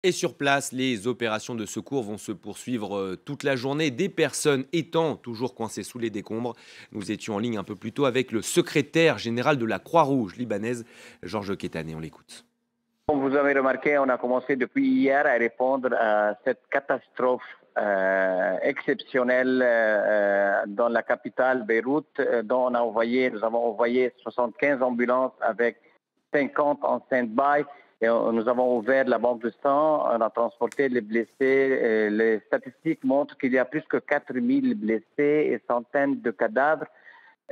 Et sur place, les opérations de secours vont se poursuivre toute la journée, des personnes étant toujours coincées sous les décombres. Nous étions en ligne un peu plus tôt avec le secrétaire général de la Croix-Rouge libanaise, Georges Kétané. On l'écoute. Comme vous avez remarqué, on a commencé depuis hier à répondre à cette catastrophe exceptionnelle dans la capitale Beyrouth, dont nous avons envoyé 75 ambulances avec 50 en stand-by. Et nous avons ouvert la banque de sang, on a transporté les blessés. Les statistiques montrent qu'il y a plus que 4000 blessés et centaines de cadavres.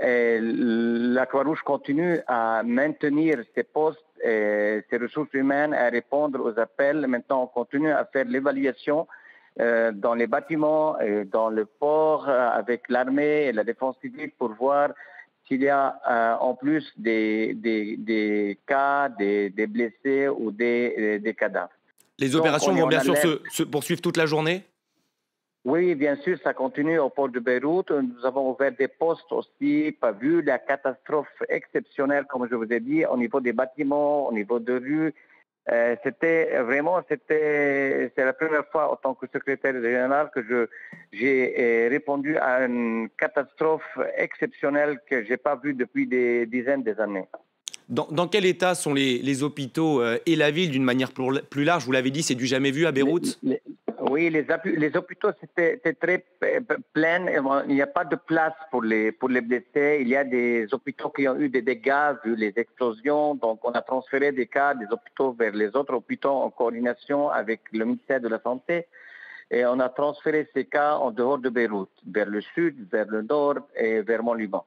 Et la Croix-Rouge continue à maintenir ses postes et ses ressources humaines, à répondre aux appels. Maintenant, on continue à faire l'évaluation dans les bâtiments, et dans le port, avec l'armée et la défense civile pour voir s'il y a en plus des cas, des blessés ou des cadavres. Les Donc, opérations on est vont en bien sûr alerte. se poursuivre toute la journée. Oui, bien sûr, ça continue au port de Beyrouth. Nous avons ouvert des postes aussi, pas vu la catastrophe exceptionnelle, comme je vous ai dit, au niveau des bâtiments, au niveau de rues. C'est la première fois en tant que secrétaire général que j'ai répondu à une catastrophe exceptionnelle que j'ai pas vue depuis des dizaines d'années. Dans quel état sont les hôpitaux et la ville d'une manière plus large? Vous l'avez dit, c'est du jamais vu à Les- Beyrouth. les- oui, les hôpitaux, c'était très plein. Il n'y a pas de place pour les blessés. Il y a des hôpitaux qui ont eu des dégâts vu les explosions. Donc, on a transféré des cas des hôpitaux vers les autres hôpitaux en coordination avec le ministère de la Santé. Et on a transféré ces cas en dehors de Beyrouth, vers le sud, vers le nord et vers Mont-Liban.